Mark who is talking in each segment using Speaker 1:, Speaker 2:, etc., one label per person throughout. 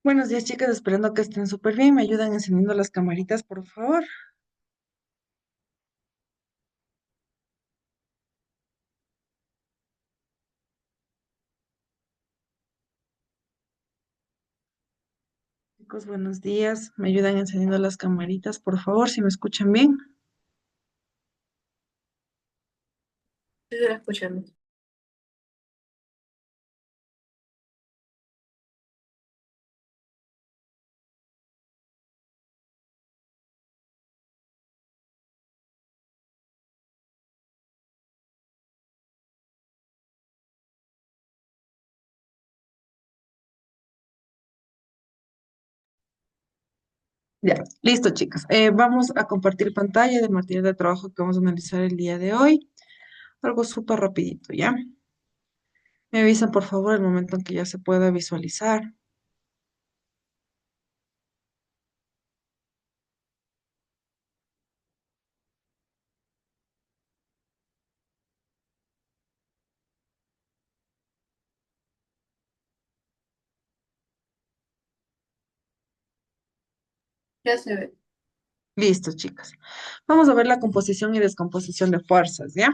Speaker 1: Buenos días, chicas, esperando que estén súper bien. ¿Me ayudan encendiendo las camaritas, por favor? Chicos, buenos días. ¿Me ayudan encendiendo las camaritas, por favor, si me escuchan bien?
Speaker 2: Sí, estoy escuchando.
Speaker 1: Ya, listo, chicas. Vamos a compartir pantalla de material de trabajo que vamos a analizar el día de hoy. Algo súper rapidito, ¿ya? Me avisan, por favor, el momento en que ya se pueda visualizar.
Speaker 2: Ya se ve.
Speaker 1: Listo, chicas. Vamos a ver la composición y descomposición de fuerzas, ¿ya?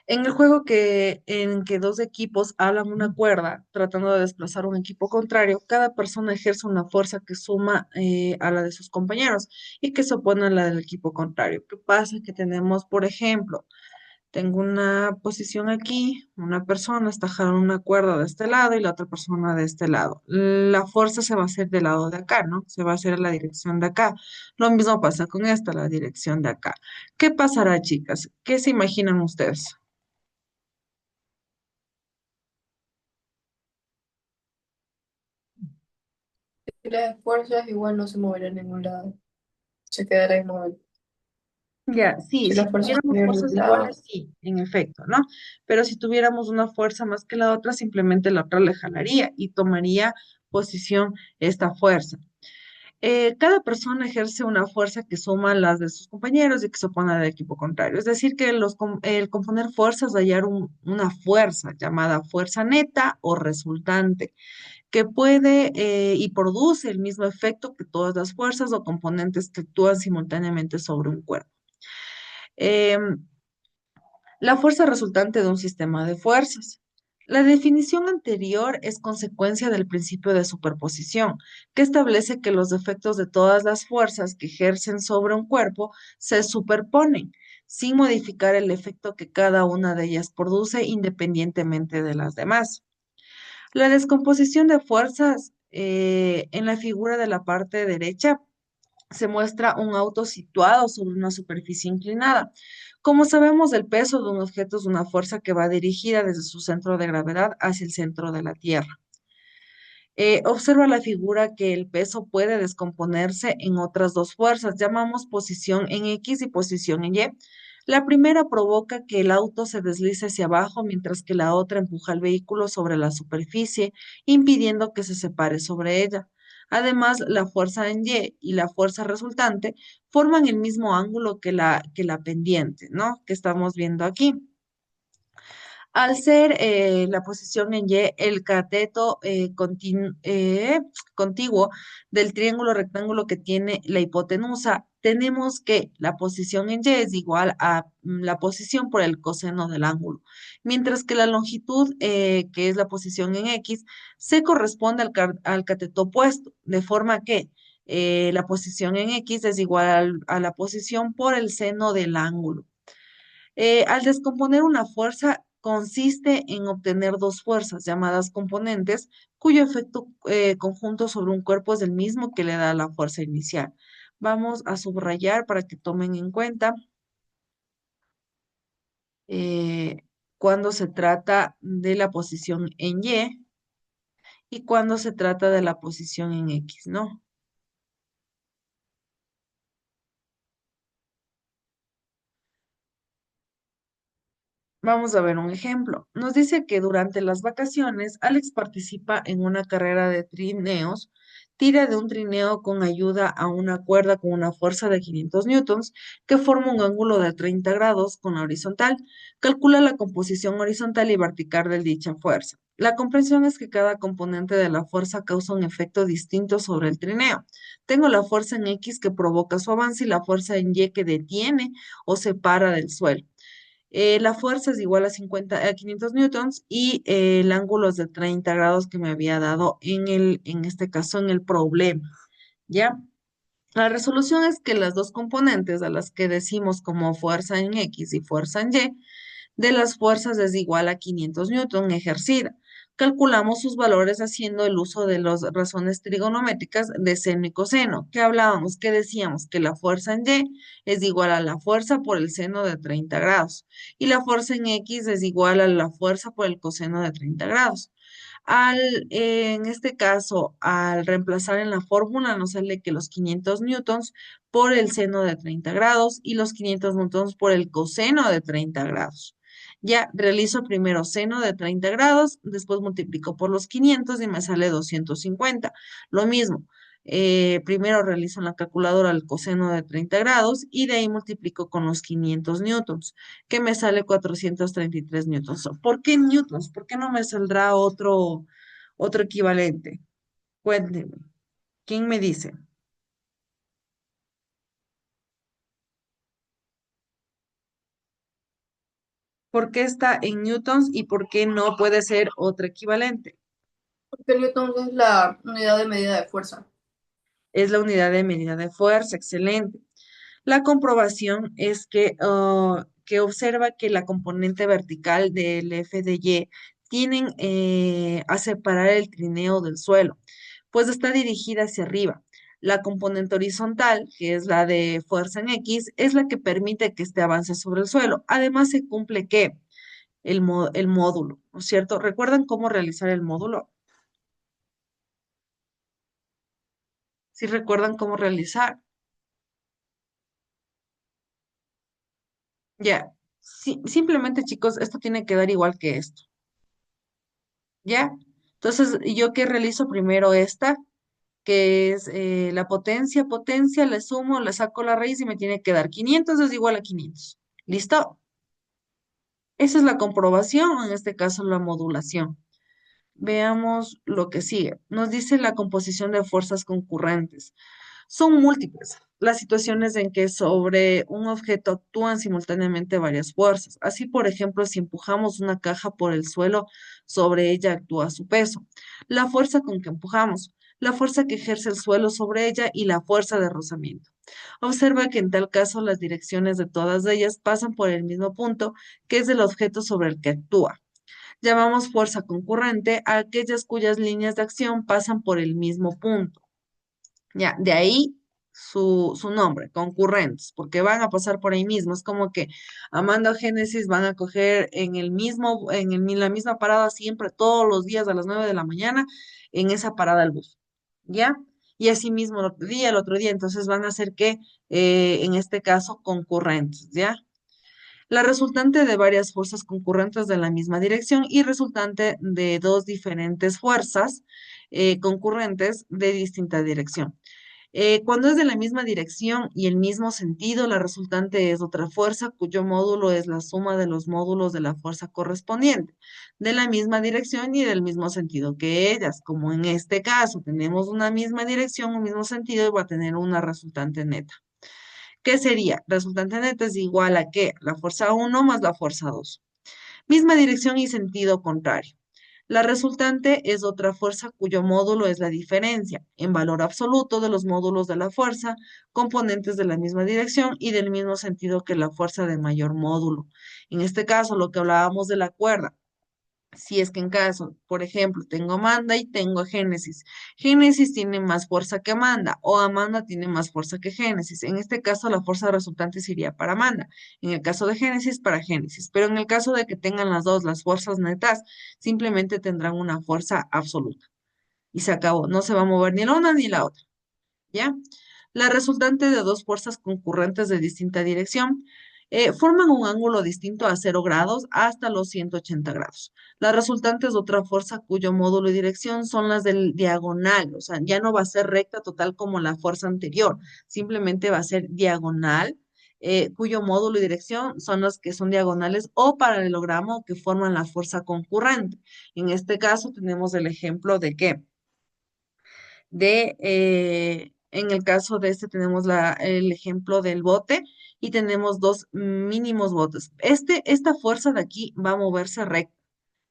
Speaker 1: En el juego en que dos equipos hablan una cuerda tratando de desplazar un equipo contrario, cada persona ejerce una fuerza que suma a la de sus compañeros y que se opone a la del equipo contrario. ¿Qué pasa? Que tenemos, por ejemplo, tengo una posición aquí, una persona está jalando una cuerda de este lado y la otra persona de este lado. La fuerza se va a hacer del lado de acá, ¿no? Se va a hacer en la dirección de acá. Lo mismo pasa con esta, la dirección de acá. ¿Qué pasará, chicas? ¿Qué se imaginan ustedes?
Speaker 2: Si las fuerzas igual no se moverá a ningún lado. Se quedará inmóvil.
Speaker 1: Ya, sí,
Speaker 2: Si
Speaker 1: si
Speaker 2: las fuerzas
Speaker 1: tuviéramos
Speaker 2: siguen de
Speaker 1: fuerzas
Speaker 2: lado.
Speaker 1: iguales, sí, en efecto, ¿no? Pero si tuviéramos una fuerza más que la otra, simplemente la otra le jalaría y tomaría posición esta fuerza. Cada persona ejerce una fuerza que suma las de sus compañeros y que se opone al equipo contrario. Es decir, que el componer fuerzas, hallar una fuerza llamada fuerza neta o resultante, que puede y produce el mismo efecto que todas las fuerzas o componentes que actúan simultáneamente sobre un cuerpo. Em, la fuerza resultante de un sistema de fuerzas. La definición anterior es consecuencia del principio de superposición, que establece que los efectos de todas las fuerzas que ejercen sobre un cuerpo se superponen, sin modificar el efecto que cada una de ellas produce independientemente de las demás. La descomposición de fuerzas en la figura de la parte derecha se muestra un auto situado sobre una superficie inclinada. Como sabemos, el peso de un objeto es una fuerza que va dirigida desde su centro de gravedad hacia el centro de la Tierra. Observa la figura que el peso puede descomponerse en otras dos fuerzas. Llamamos posición en X y posición en Y. La primera provoca que el auto se deslice hacia abajo, mientras que la otra empuja al vehículo sobre la superficie, impidiendo que se separe sobre ella. Además, la fuerza en Y la fuerza resultante forman el mismo ángulo que la pendiente, ¿no? Que estamos viendo aquí. Al ser la posición en Y el cateto contiguo del triángulo rectángulo que tiene la hipotenusa, tenemos que la posición en Y es igual a la posición por el coseno del ángulo, mientras que la longitud, que es la posición en X, se corresponde al cateto opuesto, de forma que la posición en X es igual a la posición por el seno del ángulo. Al descomponer una fuerza, consiste en obtener dos fuerzas llamadas componentes, cuyo efecto conjunto sobre un cuerpo es el mismo que le da la fuerza inicial. Vamos a subrayar para que tomen en cuenta eh, cuando se trata de la posición en y cuando se trata de la posición en X, ¿no? Vamos a ver un ejemplo. Nos dice que durante las vacaciones, Alex participa en una carrera de trineos, tira de un trineo con ayuda a una cuerda con una fuerza de 500 newtons que forma un ángulo de 30 grados con la horizontal. Calcula la composición horizontal y vertical de dicha fuerza. La comprensión es que cada componente de la fuerza causa un efecto distinto sobre el trineo. Tengo la fuerza en X que provoca su avance y la fuerza en Y que detiene o separa del suelo. La fuerza es igual a 500 newtons y el ángulo es de 30 grados que me había dado en este caso, en el problema. ¿Ya? La resolución es que las dos componentes a las que decimos como fuerza en X y fuerza en Y de las fuerzas es igual a 500 newton ejercida. Calculamos sus valores haciendo el uso de las razones trigonométricas de seno y coseno. ¿Qué hablábamos? ¿Qué decíamos? Que la fuerza en Y es igual a la fuerza por el seno de 30 grados y la fuerza en X es igual a la fuerza por el coseno de 30 grados. En este caso, al reemplazar en la fórmula, nos sale que los 500 newtons por el seno de 30 grados y los 500 newtons por el coseno de 30 grados. Ya realizo primero seno de 30 grados, después multiplico por los 500 y me sale 250. Lo mismo, primero realizo en la calculadora el coseno de 30 grados y de ahí multiplico con los 500 newtons, que me sale 433 newtons. ¿Por qué newtons? ¿Por qué no me saldrá otro equivalente? Cuéntenme. ¿Quién me dice? ¿Por qué está en newtons y por qué no puede ser otro equivalente?
Speaker 2: Porque Newton es la unidad de medida de fuerza.
Speaker 1: Es la unidad de medida de fuerza, excelente. La comprobación es que observa que la componente vertical del F de Y tienen a separar el trineo del suelo, pues está dirigida hacia arriba. La componente horizontal, que es la de fuerza en X, es la que permite que este avance sobre el suelo. Además, se cumple que el módulo, ¿no es cierto? ¿Recuerdan cómo realizar el módulo? Si recuerdan cómo realizar. Ya, simplemente chicos, esto tiene que dar igual que esto. ¿Ya? Entonces, ¿yo qué realizo primero esta? Que es la potencia, le sumo, le saco la raíz y me tiene que dar 500 es igual a 500. ¿Listo? Esa es la comprobación, o en este caso la modulación. Veamos lo que sigue. Nos dice la composición de fuerzas concurrentes. Son múltiples las situaciones en que sobre un objeto actúan simultáneamente varias fuerzas. Así, por ejemplo, si empujamos una caja por el suelo, sobre ella actúa su peso. La fuerza con que empujamos, la fuerza que ejerce el suelo sobre ella y la fuerza de rozamiento. Observa que en tal caso las direcciones de todas ellas pasan por el mismo punto, que es el objeto sobre el que actúa. Llamamos fuerza concurrente a aquellas cuyas líneas de acción pasan por el mismo punto. Ya, de ahí su nombre, concurrentes, porque van a pasar por ahí mismo. Es como que Amanda o Génesis van a coger la misma parada siempre, todos los días a las 9 de la mañana, en esa parada del bus. ¿Ya? Y así mismo el otro día, entonces van a ser que, en este caso, concurrentes, ¿ya? La resultante de varias fuerzas concurrentes de la misma dirección y resultante de dos diferentes fuerzas concurrentes de distinta dirección. Cuando es de la misma dirección y el mismo sentido, la resultante es otra fuerza cuyo módulo es la suma de los módulos de la fuerza correspondiente, de la misma dirección y del mismo sentido que ellas. Como en este caso tenemos una misma dirección, un mismo sentido, y va a tener una resultante neta. ¿Qué sería? Resultante neta es igual a ¿qué? La fuerza uno más la fuerza 2. Misma dirección y sentido contrario. La resultante es otra fuerza cuyo módulo es la diferencia, en valor absoluto de los módulos de la fuerza, componentes de la misma dirección y del mismo sentido que la fuerza de mayor módulo. En este caso, lo que hablábamos de la cuerda. Si es que en caso, por ejemplo, tengo Amanda y tengo a Génesis. Génesis tiene más fuerza que Amanda o Amanda tiene más fuerza que Génesis. En este caso, la fuerza resultante sería para Amanda. En el caso de Génesis, para Génesis. Pero en el caso de que tengan las dos, las fuerzas netas, simplemente tendrán una fuerza absoluta. Y se acabó. No se va a mover ni la una ni la otra. ¿Ya? La resultante de dos fuerzas concurrentes de distinta dirección forman un ángulo distinto a 0 grados hasta los 180 grados. La resultante es otra fuerza cuyo módulo y dirección son las del diagonal, o sea, ya no va a ser recta total como la fuerza anterior, simplemente va a ser diagonal cuyo módulo y dirección son los que son diagonales o paralelogramo que forman la fuerza concurrente. En este caso tenemos el ejemplo de que en el caso de este tenemos el ejemplo del bote y tenemos dos mínimos botes. Esta fuerza de aquí va a moverse recta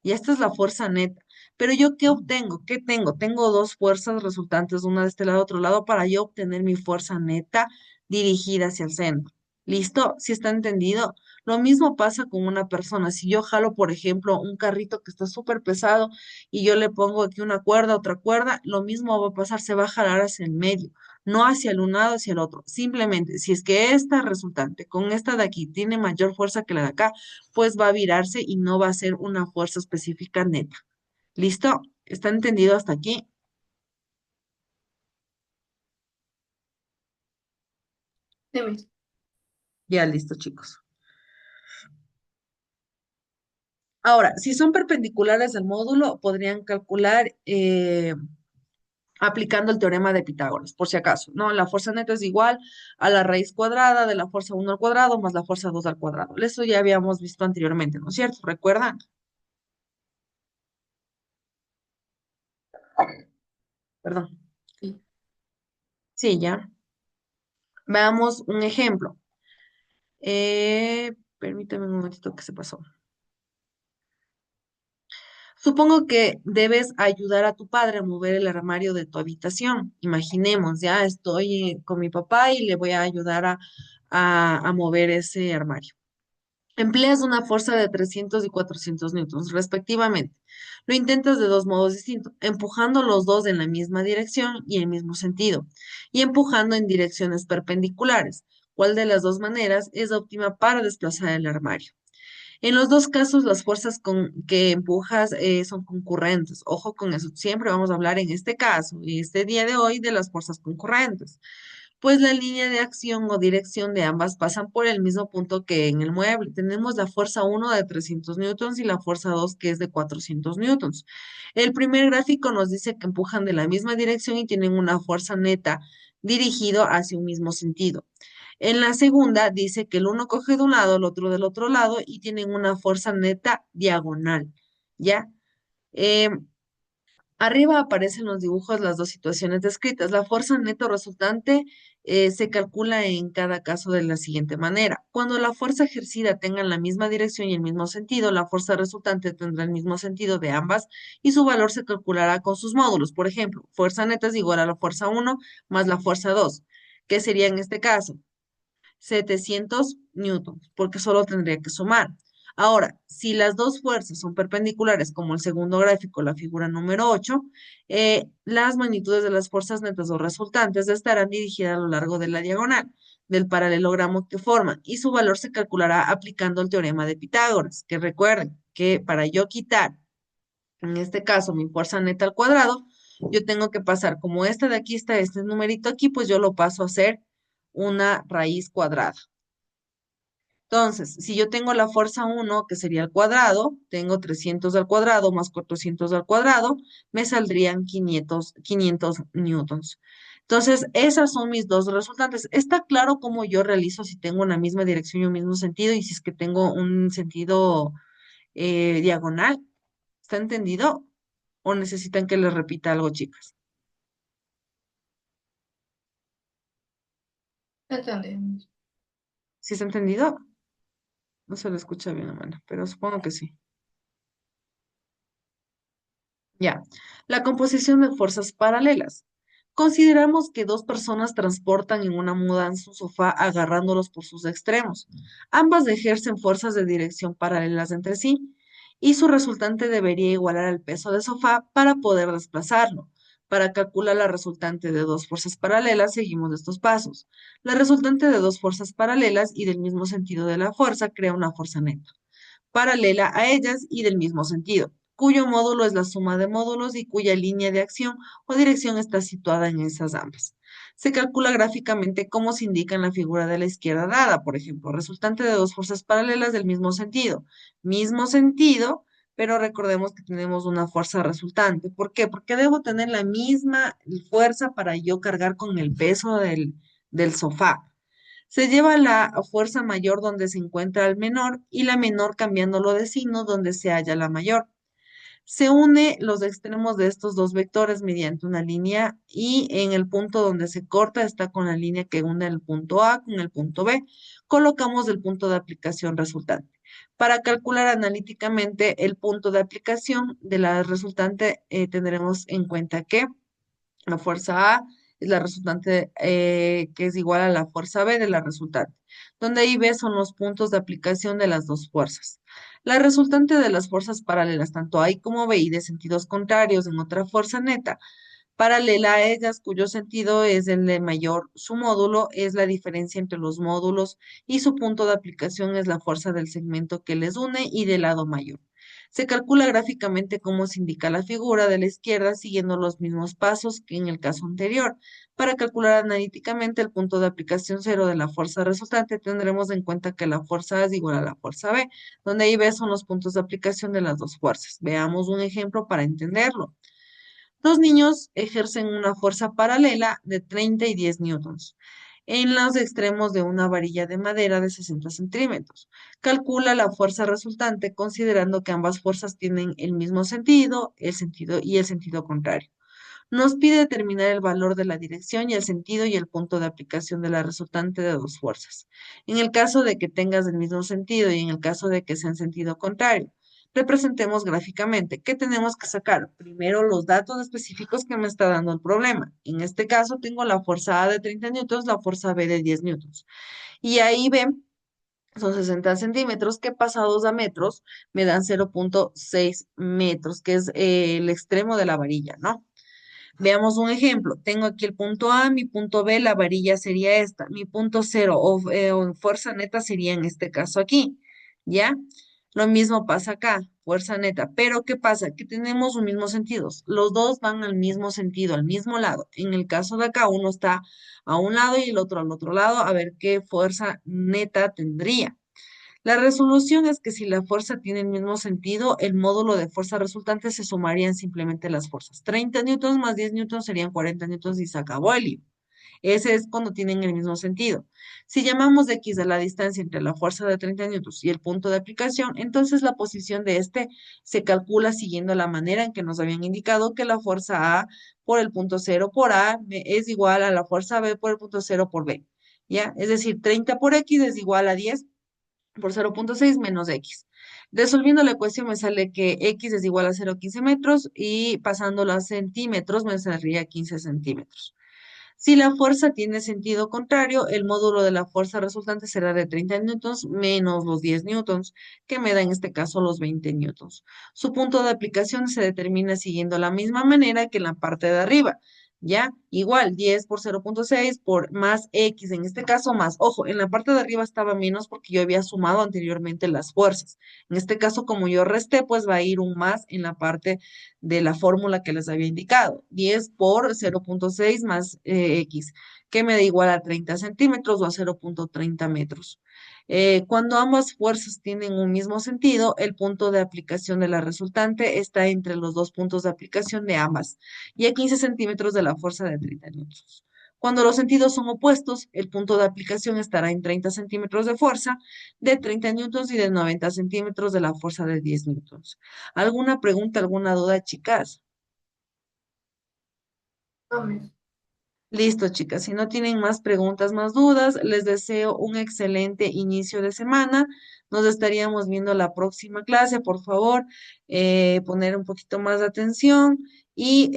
Speaker 1: y esta es la fuerza neta. Pero yo, ¿qué obtengo? ¿Qué tengo? Tengo dos fuerzas resultantes, una de este lado, otro lado, para yo obtener mi fuerza neta dirigida hacia el centro. ¿Listo? ¿Si está entendido? Lo mismo pasa con una persona. Si yo jalo, por ejemplo, un carrito que está súper pesado y yo le pongo aquí una cuerda, otra cuerda, lo mismo va a pasar, se va a jalar hacia el medio, no hacia el un lado, hacia el otro. Simplemente, si es que esta resultante con esta de aquí tiene mayor fuerza que la de acá, pues va a virarse y no va a ser una fuerza específica neta. ¿Listo? ¿Está entendido hasta aquí?
Speaker 2: Dime.
Speaker 1: Ya, listo, chicos. Ahora, si son perpendiculares al módulo, podrían calcular aplicando el teorema de Pitágoras, por si acaso, ¿no? La fuerza neta es igual a la raíz cuadrada de la fuerza uno al cuadrado más la fuerza 2 al cuadrado. Eso ya habíamos visto anteriormente, ¿no es cierto? ¿Recuerdan? Perdón.
Speaker 2: Sí.
Speaker 1: Sí, ya. Veamos un ejemplo. Permítame un momentito que se pasó. Supongo que debes ayudar a tu padre a mover el armario de tu habitación. Imaginemos, ya estoy con mi papá y le voy a ayudar a mover ese armario. Empleas una fuerza de 300 y 400 newtons, respectivamente. Lo intentas de dos modos distintos, empujando los dos en la misma dirección y el mismo sentido, y empujando en direcciones perpendiculares. ¿Cuál de las dos maneras es óptima para desplazar el armario? En los dos casos, las fuerzas que empujas son concurrentes. Ojo con eso. Siempre vamos a hablar en este caso y este día de hoy de las fuerzas concurrentes. Pues la línea de acción o dirección de ambas pasan por el mismo punto que en el mueble. Tenemos la fuerza uno de 300 newtons y la fuerza 2 que es de 400 newtons. El primer gráfico nos dice que empujan de la misma dirección y tienen una fuerza neta dirigido hacia un mismo sentido. En la segunda dice que el uno coge de un lado, el otro del otro lado y tienen una fuerza neta diagonal. ¿Ya? Em, Arriba aparecen los dibujos las dos situaciones descritas. La fuerza neto resultante se calcula en cada caso de la siguiente manera. Cuando la fuerza ejercida tenga la misma dirección y el mismo sentido, la fuerza resultante tendrá el mismo sentido de ambas y su valor se calculará con sus módulos. Por ejemplo, fuerza neta es igual a la fuerza uno más la fuerza 2. ¿Qué sería en este caso? 700 newtons, porque solo tendría que sumar. Ahora, si las dos fuerzas son perpendiculares, como el segundo gráfico, la figura número 8, las magnitudes de las fuerzas netas o resultantes estarán dirigidas a lo largo de la diagonal del paralelogramo que forman y su valor se calculará aplicando el teorema de Pitágoras, que recuerden que para yo quitar, en este caso, mi fuerza neta al cuadrado, yo tengo que pasar, como esta de aquí está este numerito aquí, pues yo lo paso a hacer una raíz cuadrada. Entonces, si yo tengo la fuerza uno que sería el cuadrado, tengo 300 al cuadrado más 400 al cuadrado, me saldrían 500 newtons. Entonces, esas son mis dos resultantes. Está claro cómo yo realizo si tengo una misma dirección y un mismo sentido y si es que tengo un sentido diagonal. ¿Está entendido? ¿O necesitan que les repita algo, chicas?
Speaker 2: Entendemos.
Speaker 1: ¿Sí está entendido? No se lo escucha bien, hermana, pero supongo que sí. Ya, la composición de fuerzas paralelas. Consideramos que dos personas transportan en una mudanza un sofá agarrándolos por sus extremos. Ambas ejercen fuerzas de dirección paralelas entre sí y su resultante debería igualar al peso del sofá para poder desplazarlo. Para calcular la resultante de dos fuerzas paralelas, seguimos estos pasos. La resultante de dos fuerzas paralelas y del mismo sentido de la fuerza crea una fuerza neta paralela a ellas y del mismo sentido, cuyo módulo es la suma de módulos y cuya línea de acción o dirección está situada en esas ambas. Se calcula gráficamente como se indica en la figura de la izquierda dada, por ejemplo, resultante de dos fuerzas paralelas del mismo sentido. Mismo sentido, pero recordemos que tenemos una fuerza resultante. ¿Por qué? Porque debo tener la misma fuerza para yo cargar con el peso del sofá. Se lleva la fuerza mayor donde se encuentra el menor y la menor cambiándolo de signo donde se halla la mayor. Se une los extremos de estos dos vectores mediante una línea y en el punto donde se corta está con la línea que une el punto A con el punto B. Colocamos el punto de aplicación resultante. Para calcular analíticamente el punto de aplicación de la resultante, tendremos en cuenta que la fuerza A es la resultante que es igual a la fuerza B de la resultante, donde ahí B son los puntos de aplicación de las dos fuerzas. La resultante de las fuerzas paralelas, tanto A como B y de sentidos contrarios en otra fuerza neta, paralela a ellas, cuyo sentido es el de mayor. Su módulo es la diferencia entre los módulos y su punto de aplicación es la fuerza del segmento que les une y del lado mayor. Se calcula gráficamente cómo se indica la figura de la izquierda siguiendo los mismos pasos que en el caso anterior. Para calcular analíticamente el punto de aplicación cero de la fuerza resultante, tendremos en cuenta que la fuerza A es igual a la fuerza B, donde ahí B son los puntos de aplicación de las dos fuerzas. Veamos un ejemplo para entenderlo. Dos niños ejercen una fuerza paralela de 30 y 10 newtons en los extremos de una varilla de madera de 60 centímetros. Calcula la fuerza resultante considerando que ambas fuerzas tienen el mismo sentido, el sentido contrario. Nos pide determinar el valor de la dirección y el sentido y el punto de aplicación de la resultante de dos fuerzas. En el caso de que tengas el mismo sentido y en el caso de que sea en sentido contrario, representemos gráficamente. ¿Qué tenemos que sacar? Primero los datos específicos que me está dando el problema. En este caso tengo la fuerza A de 30 newtons, la fuerza B de 10 newtons. Y ahí ven, son 60 centímetros que pasados a metros me dan 0,6 metros, que es el extremo de la varilla, ¿no? Veamos un ejemplo. Tengo aquí el punto A, mi punto B, la varilla sería esta. Mi punto cero o fuerza neta sería en este caso aquí. ¿Ya? Lo mismo pasa acá, fuerza neta. Pero ¿qué pasa? Que tenemos un mismo sentido. Los dos van al mismo sentido, al mismo lado. En el caso de acá, uno está a un lado y el otro al otro lado. A ver qué fuerza neta tendría. La resolución es que si la fuerza tiene el mismo sentido, el módulo de fuerza resultante se sumarían simplemente las fuerzas. 30 newtons más 10 newtons serían 40 newtons y se acabó el lío. Ese es cuando tienen el mismo sentido. Si llamamos X a la distancia entre la fuerza de 30 newtons y el punto de aplicación, entonces la posición de este se calcula siguiendo la manera en que nos habían indicado que la fuerza A por el punto cero por es igual a la fuerza B por el punto cero por B. ¿Ya? Es decir, 30 por X es igual a 10 por 0,6 menos X. Resolviendo la ecuación me sale que X es igual a 0,15 metros y pasándolo a centímetros me saldría 15 centímetros. Si la fuerza tiene sentido contrario, el módulo de la fuerza resultante será de 30 newtons menos los 10 newtons, que me da en este caso los 20 newtons. Su punto de aplicación se determina siguiendo la misma manera que en la parte de arriba. ¿Ya? Igual, 10 por 0,6 por más X, en este caso más. Ojo, en la parte de arriba estaba menos porque yo había sumado anteriormente las fuerzas. En este caso, como yo resté, pues va a ir un más en la parte de la fórmula que les había indicado. 10 por 0,6 más X, que me da igual a 30 centímetros o a 0,30 metros. Cuando ambas fuerzas tienen un mismo sentido, el punto de aplicación de la resultante está entre los dos puntos de aplicación de ambas y a 15 centímetros de la fuerza de 30 newtons. Cuando los sentidos son opuestos, el punto de aplicación estará en 30 centímetros de fuerza de 30 newtons y de 90 centímetros de la fuerza de 10 newtons. ¿Alguna pregunta, alguna duda, chicas?
Speaker 2: Amén.
Speaker 1: Listo, chicas. Si no tienen más preguntas, más dudas, les deseo un excelente inicio de semana. Nos estaríamos viendo la próxima clase. Por favor, poner un poquito más de atención y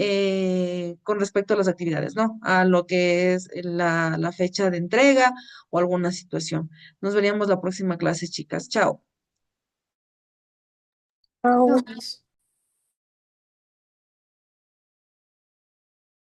Speaker 1: con respecto a las actividades, ¿no? A lo que es la fecha de entrega o alguna situación. Nos veríamos la próxima clase, chicas. Chao.
Speaker 2: Chao.